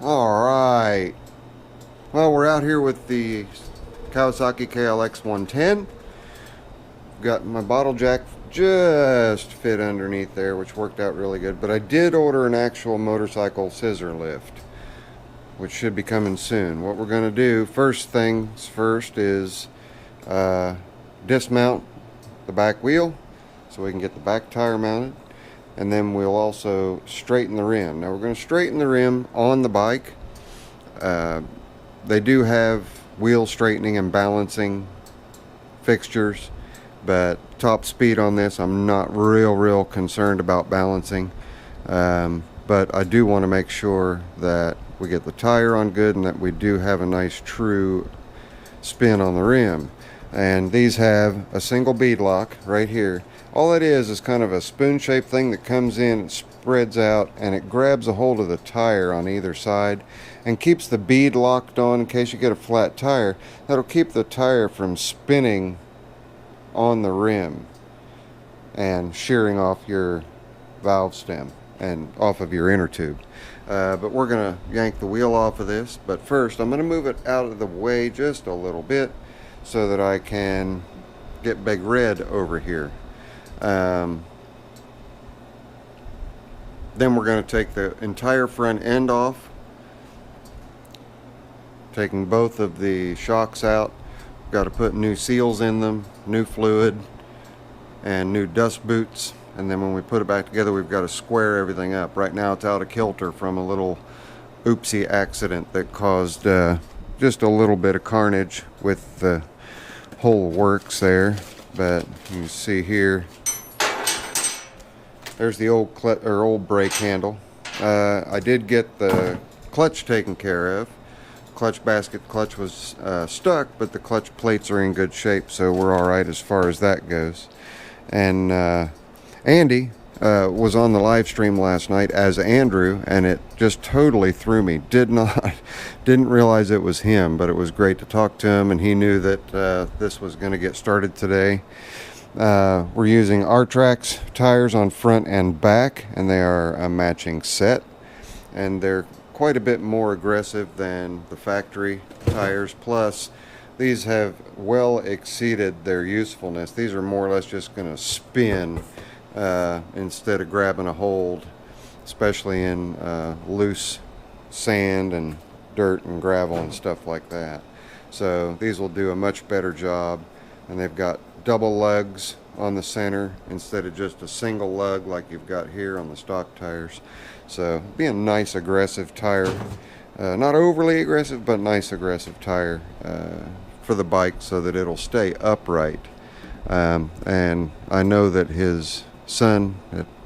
Alright, well, we're out here with the Kawasaki KLX 110. Got my bottle jack just fit underneath there, which worked out really good, but I did order an actual motorcycle scissor lift, which should be coming soon. What we're going to do, first things first, is dismount the back wheel so we can get the back tire mounted, and then we'll also straighten the rim. Now we're going to straighten the rim on the bike. They do have wheel straightening and balancing fixtures, but top speed on this, I'm not real concerned about balancing. But I do want to make sure that we get the tire on good and that we do have a nice true spin on the rim. And these have a single bead lock right here. All it is kind of a spoon-shaped thing that comes in and spreads out, and it grabs a hold of the tire on either side and keeps the bead locked on in case you get a flat tire. That'll keep the tire from spinning on the rim and shearing off your valve stem and off of your inner tube. But we're going to yank the wheel off of this. But first, I'm going to move it out of the way just a little bit so that I can get Big Red over here. Then we're going to take the entire front end off, taking both of the shocks out. Got to put new seals in them, new fluid, and new dust boots. And then when we put it back together, we've got to square everything up. Right now it's out of kilter from a little oopsie accident that caused just a little bit of carnage with the whole works there. But you can see here, there's the old brake handle. I did get the clutch taken care of. Clutch was stuck, but the clutch plates are in good shape, so we're all right as far as that goes. And Andy was on the live stream last night as Andrew, and it just totally threw me. Didn't realize it was him, but it was great to talk to him, and he knew that this was going to get started today. We're using R-Trax tires on front and back, and they are a matching set, and they're quite a bit more aggressive than the factory tires. Plus, these have well exceeded their usefulness. These are more or less just going to spin instead of grabbing a hold, especially in loose sand and dirt and gravel and stuff like that. So these will do a much better job, and they've got double lugs on the center instead of just a single lug like you've got here on the stock tires. So be a nice aggressive tire, not overly aggressive, but nice aggressive tire for the bike so that it'll stay upright. And I know that his son,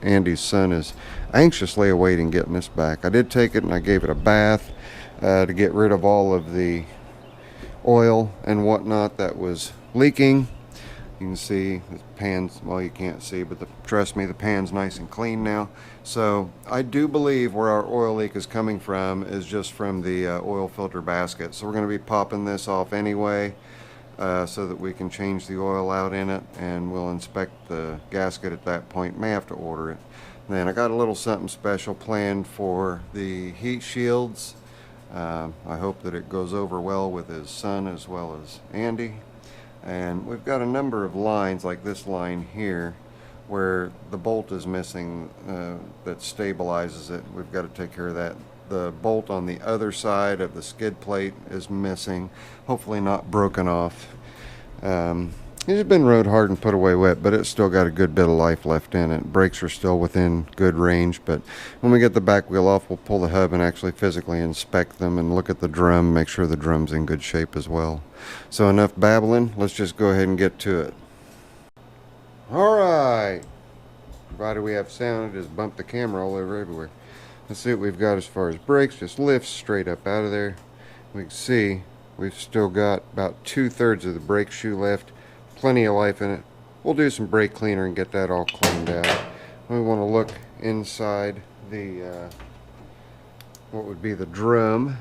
Andy's son, is anxiously awaiting getting this back. I did take it and I gave it a bath to get rid of all of the oil and whatnot that was leaking. You can see the pan's, well, you can't see, but trust me, the pan's nice and clean now. So I do believe where our oil leak is coming from is just from the oil filter basket. So we're going to be popping this off anyway so that we can change the oil out in it, and we'll inspect the gasket at that point. May have to order it. Then I got a little something special planned for the heat shields. I hope that it goes over well with his son as well as Andy. And we've got a number of lines, like this line here, where the bolt is missing that stabilizes it. We've got to take care of that. The bolt on the other side of the skid plate is missing, hopefully not broken off. It's been rode hard and put away wet, but it's still got a good bit of life left in it. Brakes are still within good range, but when we get the back wheel off, we'll pull the hub and actually physically inspect them and look at the drum, make sure the drum's in good shape as well. So enough babbling, let's just go ahead and get to it. Alright, provided we have sound, just bump the camera all over everywhere. Let's see what we've got as far as brakes. Just lifts straight up out of there. We can see we've still got about 2/3 of the brake shoe left. Plenty of life in it. We'll do some brake cleaner and get that all cleaned out. We want to look inside the what would be the drum.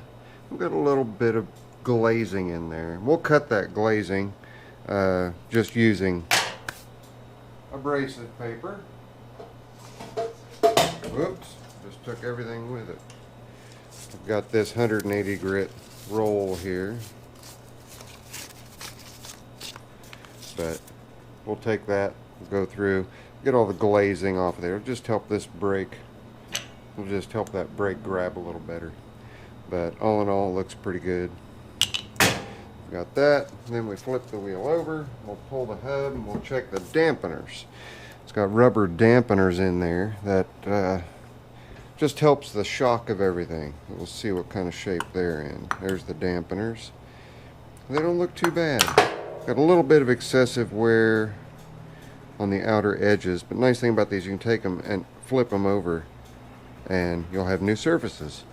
We've got a little bit of glazing in there. We'll cut that glazing just using abrasive paper. Whoops, just took everything with it. I've got this 180 grit roll here, but we'll take that, go through, get all the glazing off of there. It'll just help this brake, it'll just help that brake grab a little better. But all in all, it looks pretty good. Got that. Then we flip the wheel over, we'll pull the hub, and we'll check the dampeners. It's got rubber dampeners in there that just helps the shock of everything. We'll see what kind of shape they're in. There's the dampeners. They don't look too bad. Got a little bit of excessive wear on the outer edges, but nice thing about these, you can take them and flip them over and you'll have new surfaces.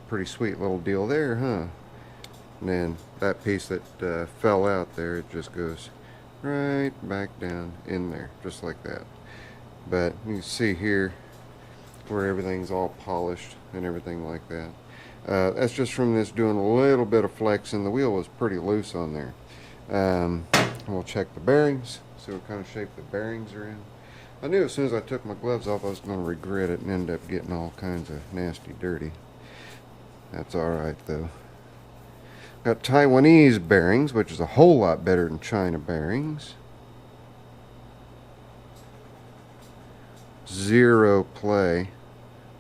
Pretty sweet little deal there, huh? And then that piece that fell out there, it just goes right back down in there, just like that. But you can see here where everything's all polished and everything like that. That's just from this doing a little bit of flexing. The wheel was pretty loose on there. We'll check the bearings, see what kind of shape the bearings are in. I knew as soon as I took my gloves off I was going to regret it and end up getting all kinds of nasty dirty. That's alright though. Got Taiwanese bearings, which is a whole lot better than China bearings. Zero play,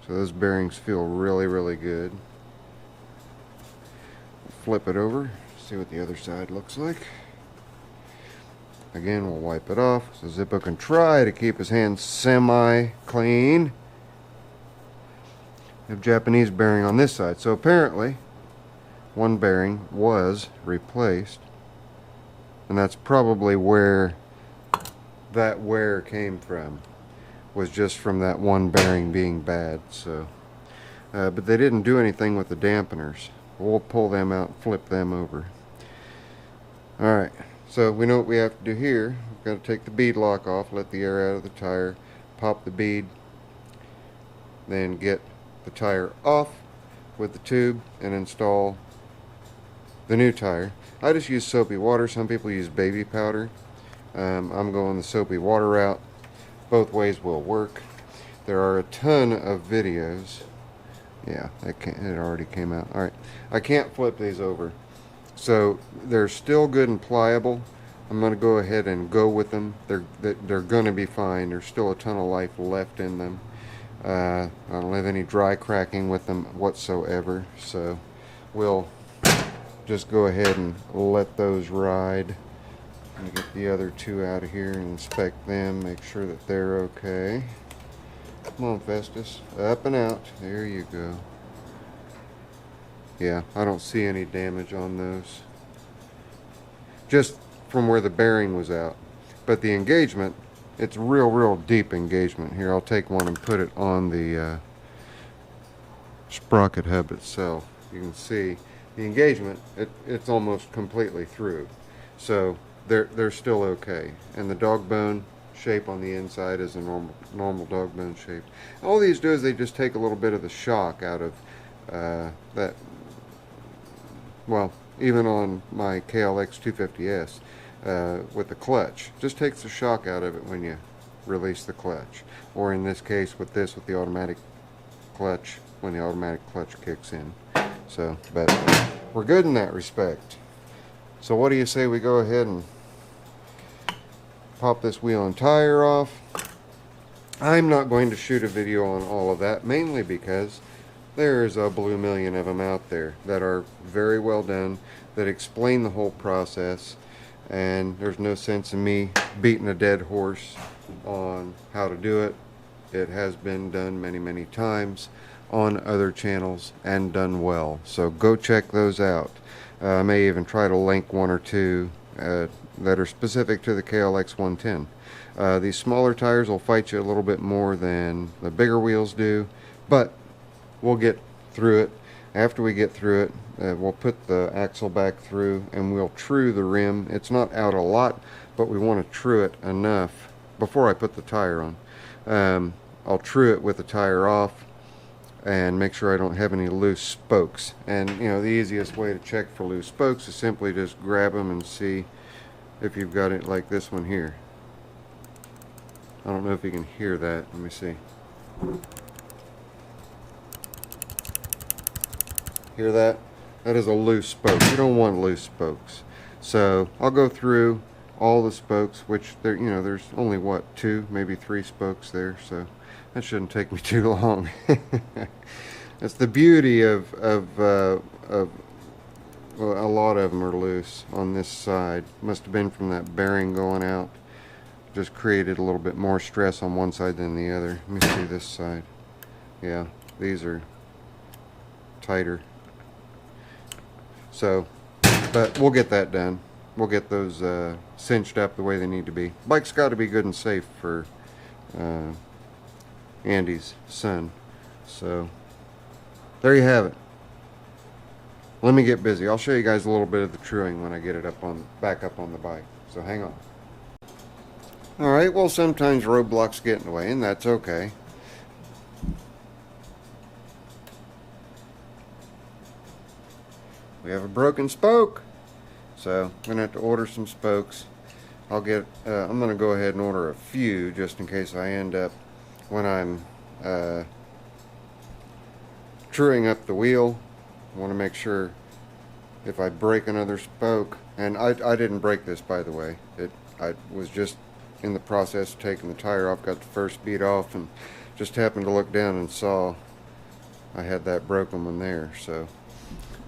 so those bearings feel really, really good. Flip it over, see what the other side looks like. Again, we'll wipe it off so Zippo can try to keep his hands semi-clean. We have Japanese bearing on this side, so apparently one bearing was replaced, and that's probably where that wear came from, was just from that one bearing being bad. So but they didn't do anything with the dampeners. We'll pull them out and flip them over. Alright, so we know what we have to do here. We've got to take the bead lock off, let the air out of the tire, pop the bead, then get the tire off with the tube and install the new tire. I just use soapy water. Some people use baby powder. I'm going the soapy water route. Both ways will work. There are a ton of videos. Yeah, it already came out. Alright, I can't flip these over. So they're still good and pliable. I'm going to go ahead and go with them. They're going to be fine. There's still a ton of life left in them. I don't have any dry cracking with them whatsoever. So we'll just go ahead and let those ride. And get the other two out of here and inspect them, make sure that they're okay. Come on, Festus, up and out. There you go. Yeah, I don't see any damage on those, just from where the bearing was out. But the engagement, it's real deep engagement. Here, I'll take one and put it on the sprocket hub itself. You can see the engagement, it's almost completely through. So they're still okay. And the dog bone shape on the inside is a normal dog bone shape. All these do is they just take a little bit of the shock out of that. Well, even on my KLX 250S with the clutch, just takes the shock out of it when you release the clutch. Or in this case with the automatic clutch, when the automatic clutch kicks in. So, but we're good in that respect. So what do you say we go ahead and pop this wheel and tire off? I'm not going to shoot a video on all of that, mainly because there's a blue million of them out there that are very well done, that explain the whole process, and there's no sense in me beating a dead horse on how to do it. It has been done many times on other channels and done well, so go check those out. I may even try to link one or two that are specific to the KLX 110. These smaller tires will fight you a little bit more than the bigger wheels do, but we'll get through it. After we get through it, we'll put the axle back through and we'll true the rim. It's not out a lot, but we want to true it enough before I put the tire on. I'll true it with the tire off and make sure I don't have any loose spokes. And you know, the easiest way to check for loose spokes is simply just grab them and see if you've got it, like this one here. I don't know if you can hear that. Let me see. Hear that? That is a loose spoke. You don't want loose spokes. So I'll go through all the spokes, which there, you know, there's only what, 2, maybe 3 spokes there, so that shouldn't take me too long. That's the beauty of well, a lot of them are loose on this side. Must have been from that bearing going out. Just created a little bit more stress on one side than the other. Let me see this side. Yeah, these are tighter. So, but we'll get that done. We'll get those cinched up the way they need to be. Bike's got to be good and safe for Andy's son. So, there you have it. Let me get busy. I'll show you guys a little bit of the truing when I get it back up on the bike. So hang on. Alright, well, sometimes roadblocks get in the way, and that's okay. We have a broken spoke, so I'm gonna have to order some spokes. I'm gonna go ahead and order a few just in case I end up, when I'm truing up the wheel, I want to make sure if I break another spoke, and I didn't break this, by the way. I was just in the process of taking the tire off, got the first bead off, and just happened to look down and saw I had that broken one there. So,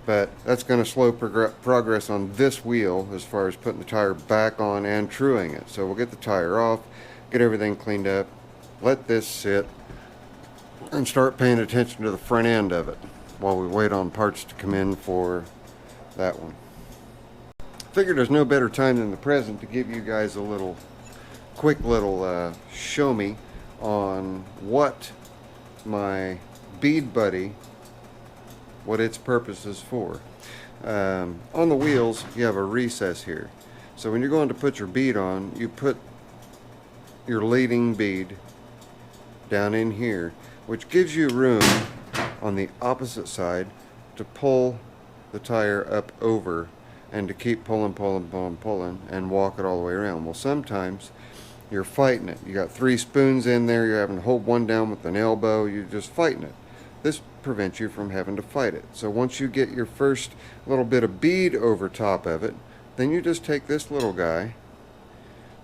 but that's going to slow progress on this wheel as far as putting the tire back on and truing it. So we'll get the tire off, get everything cleaned up, let this sit, and start paying attention to the front end of it while we wait on parts to come in for that one. Figured there's no better time than the present to give you guys a quick little show me on what my Bead Buddy, what its purpose is for. On the wheels you have a recess here, so when you're going to put your bead on, you put your leading bead down in here, which gives you room on the opposite side to pull the tire up over and to keep pulling and walk it all the way around. Well, sometimes you're fighting it. You got 3 spoons in there, you're having to hold one down with an elbow, you're just fighting it. This prevents you from having to fight it. So once you get your first little bit of bead over top of it, then you just take this little guy,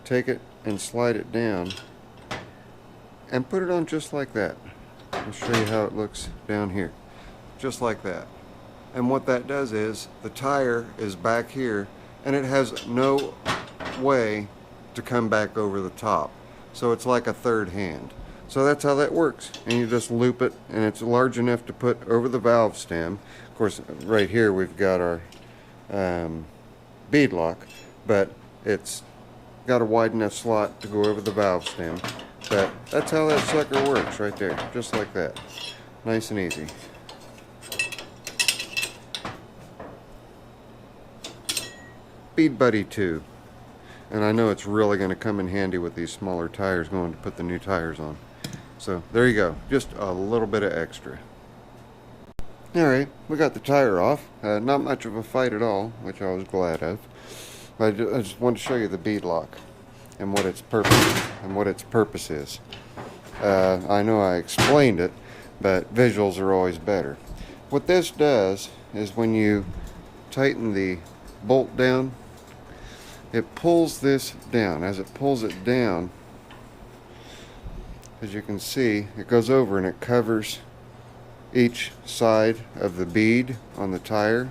take it and slide it down and put it on just like that. I'll show you how it looks down here. Just like that. And what that does is the tire is back here and it has no way to come back over the top. So it's like a third hand. So that's how that works. And you just loop it, and it's large enough to put over the valve stem. Of course, right here we've got our bead lock, but it's got a wide enough slot to go over the valve stem. But that's how that sucker works right there, just like that. Nice and easy. Bead Buddy 2. And I know it's really going to come in handy with these smaller tires going to put the new tires on. So there you go, just a little bit of extra. Alright, we got the tire off. Not much of a fight at all, which I was glad of. But I just wanted to show you the bead lock and what its purpose is. I know I explained it, but visuals are always better. What this does is when you tighten the bolt down, it pulls this down. As it pulls it down, as you can see, it goes over and it covers each side of the bead on the tire,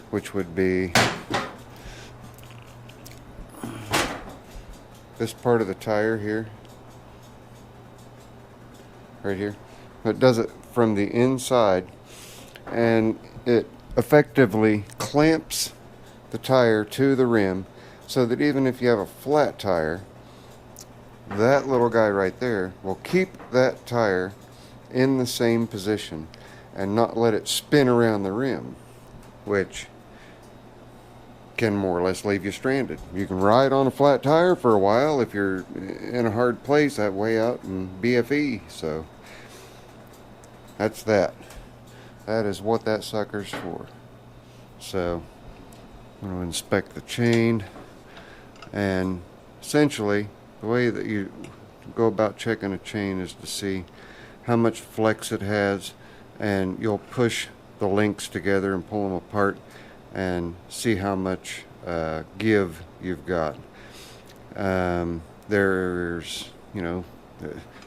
which would be this part of the tire here, right here. It does it from the inside, and it effectively clamps the tire to the rim, so that even if you have a flat tire, that little guy right there will keep that tire in the same position and not let it spin around the rim, which can more or less leave you stranded. You can ride on a flat tire for a while if you're in a hard place that way out in BFE. So that's that. That is what that sucker's for. So I'm going to inspect the chain, and essentially the way that you go about checking a chain is to see how much flex it has, and you'll push the links together and pull them apart and see how much give you've got. There's, you know,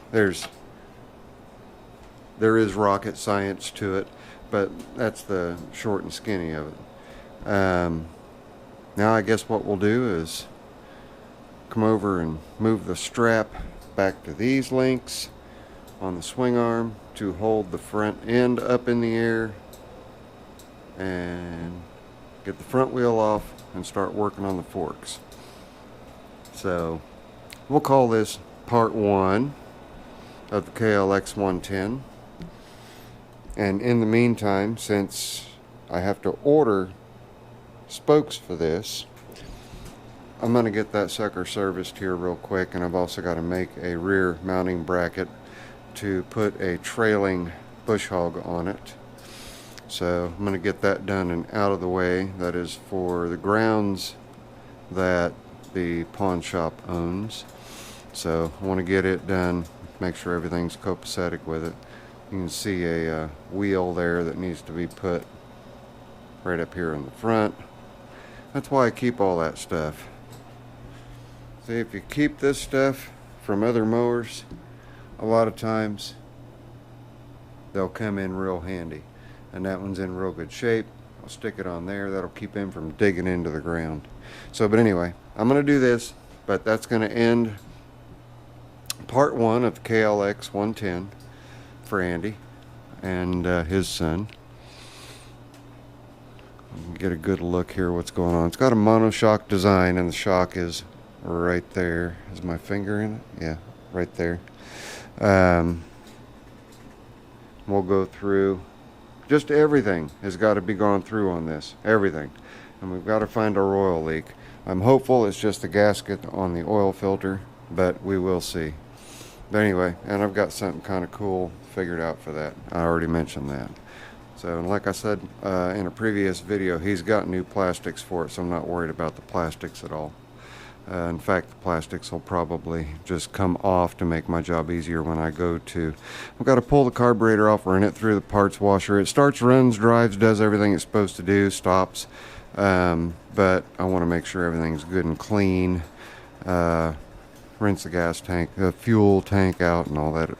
there is rocket science to it, but that's the short and skinny of it. Now I guess what we'll do is come over and move the strap back to these links on the swing arm to hold the front end up in the air, and get the front wheel off and start working on the forks. So we'll call this part 1 of the KLX 110. And in the meantime, since I have to order spokes for this, I'm going to get that sucker serviced here real quick, and I've also got to make a rear mounting bracket to put a trailing bush hog on it. So I'm going to get that done and out of the way. That is for the grounds that the pawn shop owns. So I want to get it done, make sure everything's copacetic with it. You can see a wheel there that needs to be put right up here in the front. That's why I keep all that stuff. See, if you keep this stuff from other mowers, a lot of times they'll come in real handy. And that one's in real good shape. I'll stick it on there. That'll keep him from digging into the ground. So, but anyway, I'm going to do this, but that's going to end part 1 of KLX 110 for Andy and his son. Get a good look here what's going on. It's got a monoshock design, and the shock is right there. Is my finger in it? Yeah, right there. We'll go through. Just everything has got to be gone through on this. Everything. And we've got to find our oil leak. I'm hopeful it's just the gasket on the oil filter, but we will see. But anyway, and I've got something kind of cool figured out for that. I already mentioned that. So, and like I said in a previous video, he's got new plastics for it, so I'm not worried about the plastics at all. In fact, the plastics will probably just come off to make my job easier when I go to. I've got to pull the carburetor off, run it through the parts washer. It starts, runs, drives, does everything it's supposed to do, stops. But I want to make sure everything's good and clean. Rinse the gas tank, the fuel tank out, and all that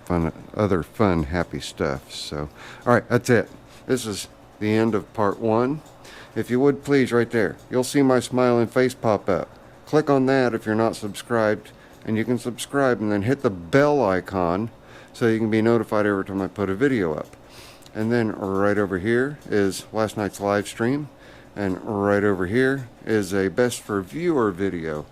other fun, happy stuff. So, all right, that's it. This is the end of part 1. If you would please, right there, you'll see my smiling face pop up. Click on that if you're not subscribed, and you can subscribe and then hit the bell icon so you can be notified every time I put a video up. And then right over here is last night's live stream, and right over here is a best for viewer video.